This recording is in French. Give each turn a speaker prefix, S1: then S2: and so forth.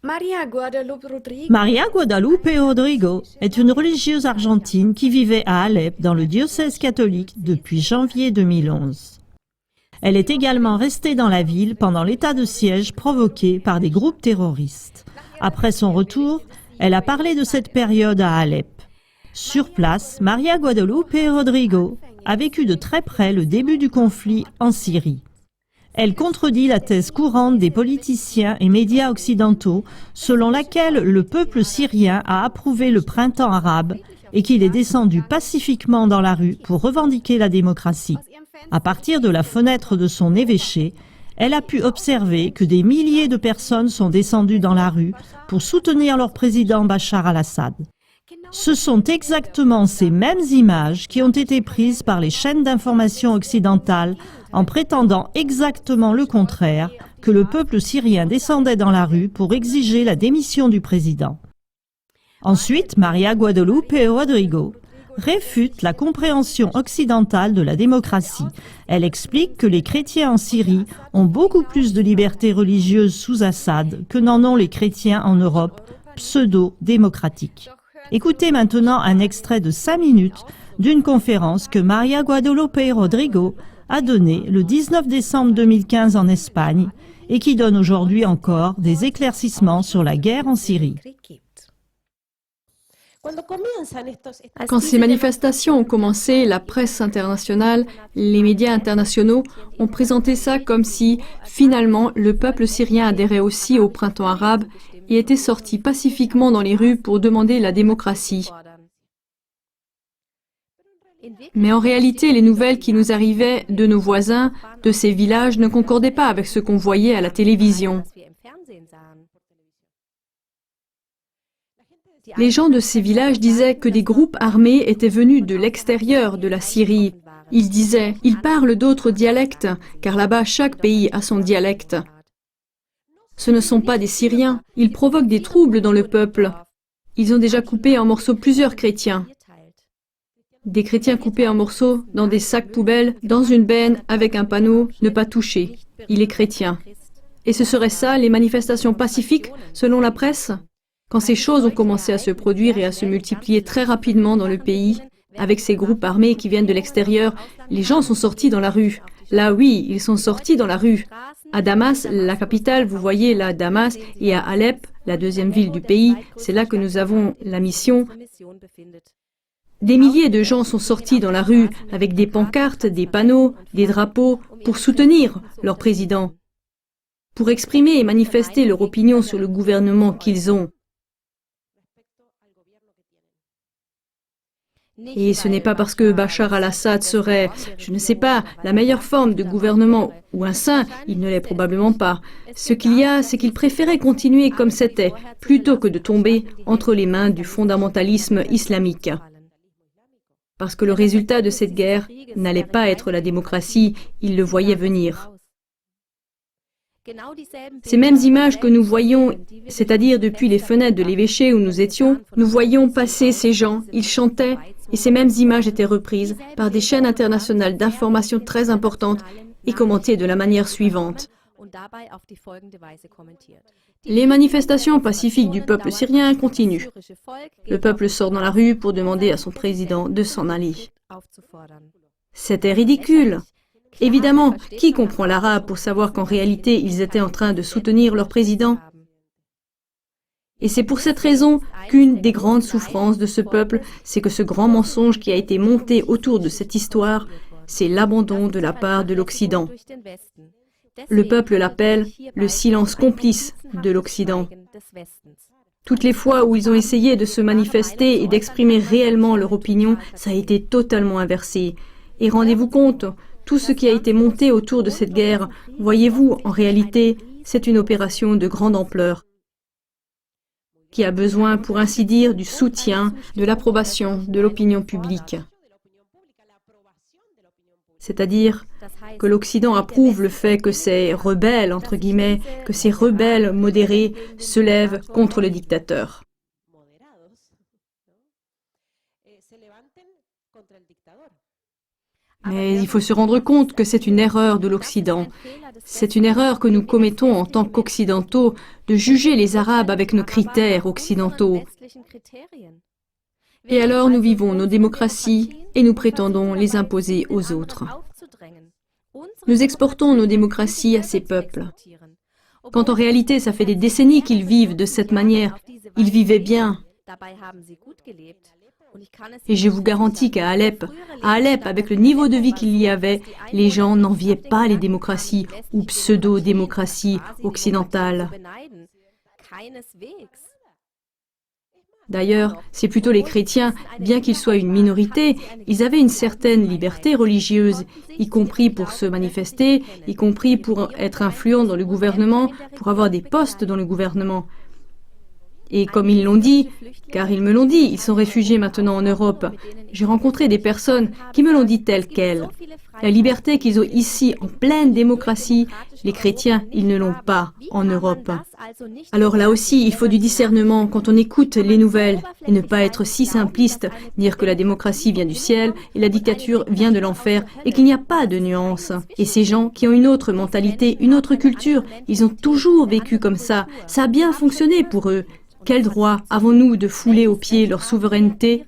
S1: Maria Guadalupe Rodrigo est une religieuse argentine qui vivait à Alep dans le diocèse catholique depuis janvier 2011. Elle est également restée dans la ville pendant l'état de siège provoqué par des groupes terroristes. Après son retour, elle a parlé de cette période à Alep. Sur place, Maria Guadalupe Rodrigo a vécu de très près le début du conflit en Syrie. Elle contredit la thèse courante des politiciens et médias occidentaux selon laquelle le peuple syrien a approuvé le printemps arabe et qu'il est descendu pacifiquement dans la rue pour revendiquer la démocratie. À partir de la fenêtre de son évêché, elle a pu observer que des milliers de personnes sont descendues dans la rue pour soutenir leur président Bachar al-Assad. Ce sont exactement ces mêmes images qui ont été prises par les chaînes d'information occidentales en prétendant exactement le contraire, que le peuple syrien descendait dans la rue pour exiger la démission du président. Ensuite, Maria Guadalupe Rodrigo réfute la compréhension occidentale de la démocratie. Elle explique que les chrétiens en Syrie ont beaucoup plus de liberté religieuse sous Assad que n'en ont les chrétiens en Europe pseudo-démocratique. Écoutez maintenant un extrait de 5 minutes d'une conférence que Maria Guadalupe Rodrigo a donnée le 19 décembre 2015 en Espagne et qui donne aujourd'hui encore des éclaircissements sur la guerre en Syrie.
S2: Quand ces manifestations ont commencé, la presse internationale, les médias internationaux ont présenté ça comme si, finalement, le peuple syrien adhérait aussi au printemps arabe et était sorti pacifiquement dans les rues pour demander la démocratie. Mais en réalité, les nouvelles qui nous arrivaient de nos voisins, de ces villages, ne concordaient pas avec ce qu'on voyait à la télévision. Les gens de ces villages disaient que des groupes armés étaient venus de l'extérieur de la Syrie. Ils disaient « ils parlent d'autres dialectes, car là-bas chaque pays a son dialecte ». Ce ne sont pas des Syriens, ils provoquent des troubles dans le peuple. Ils ont déjà coupé en morceaux plusieurs chrétiens. Des chrétiens coupés en morceaux dans des sacs poubelles, dans une benne avec un panneau « ne pas toucher ». Il est chrétien. Et ce serait ça, les manifestations pacifiques, selon la presse ? Quand ces choses ont commencé à se produire et à se multiplier très rapidement dans le pays, avec ces groupes armés qui viennent de l'extérieur, les gens sont sortis dans la rue. Là, oui, ils sont sortis dans la rue. À Damas, la capitale, vous voyez là Damas, et à Alep, la deuxième ville du pays, c'est là que nous avons la mission. Des milliers de gens sont sortis dans la rue avec des pancartes, des panneaux, des drapeaux pour soutenir leur président, pour exprimer et manifester leur opinion sur le gouvernement qu'ils ont. Et ce n'est pas parce que Bachar al-Assad serait, je ne sais pas, la meilleure forme de gouvernement ou un saint, il ne l'est probablement pas. Ce qu'il y a, c'est qu'il préférait continuer comme c'était, plutôt que de tomber entre les mains du fondamentalisme islamique. Parce que le résultat de cette guerre n'allait pas être la démocratie, il le voyait venir. Ces mêmes images que nous voyons, c'est-à-dire depuis les fenêtres de l'évêché où nous étions, nous voyions passer ces gens, ils chantaient, et ces mêmes images étaient reprises par des chaînes internationales d'information très importantes et commentées de la manière suivante. Les manifestations pacifiques du peuple syrien continuent. Le peuple sort dans la rue pour demander à son président de s'en aller. C'était ridicule. Évidemment, qui comprend l'arabe pour savoir qu'en réalité, ils étaient en train de soutenir leur président? Et c'est pour cette raison qu'une des grandes souffrances de ce peuple, c'est que ce grand mensonge qui a été monté autour de cette histoire, c'est l'abandon de la part de l'Occident. Le peuple l'appelle le silence complice de l'Occident. Toutes les fois où ils ont essayé de se manifester et d'exprimer réellement leur opinion, ça a été totalement inversé. Et rendez-vous compte, tout ce qui a été monté autour de cette guerre, voyez-vous, en réalité, c'est une opération de grande ampleur qui a besoin, pour ainsi dire, du soutien, de l'approbation de l'opinion publique. C'est-à-dire que l'Occident approuve le fait que ces rebelles, entre guillemets, que ces rebelles modérés se lèvent contre le dictateur. Mais il faut se rendre compte que c'est une erreur de l'Occident. C'est une erreur que nous commettons en tant qu'Occidentaux de juger les Arabes avec nos critères occidentaux. Et alors nous vivons nos démocraties et nous prétendons les imposer aux autres. Nous exportons nos démocraties à ces peuples. Quand en réalité, ça fait des décennies qu'ils vivent de cette manière. Ils vivaient bien. Et je vous garantis qu'à Alep, avec le niveau de vie qu'il y avait, les gens n'enviaient pas les démocraties ou pseudo-démocraties occidentales. D'ailleurs, c'est plutôt les chrétiens, bien qu'ils soient une minorité, ils avaient une certaine liberté religieuse, y compris pour se manifester, y compris pour être influents dans le gouvernement, pour avoir des postes dans le gouvernement. Et comme ils l'ont dit, car ils me l'ont dit, ils sont réfugiés maintenant en Europe. J'ai rencontré des personnes qui me l'ont dit telles quelles. La liberté qu'ils ont ici, en pleine démocratie, les chrétiens, ils ne l'ont pas en Europe. Alors là aussi, il faut du discernement quand on écoute les nouvelles et ne pas être si simpliste, dire que la démocratie vient du ciel et la dictature vient de l'enfer et qu'il n'y a pas de nuance. Et ces gens qui ont une autre mentalité, une autre culture, ils ont toujours vécu comme ça. Ça a bien fonctionné pour eux. Quel droit avons-nous de fouler aux pieds leur souveraineté ?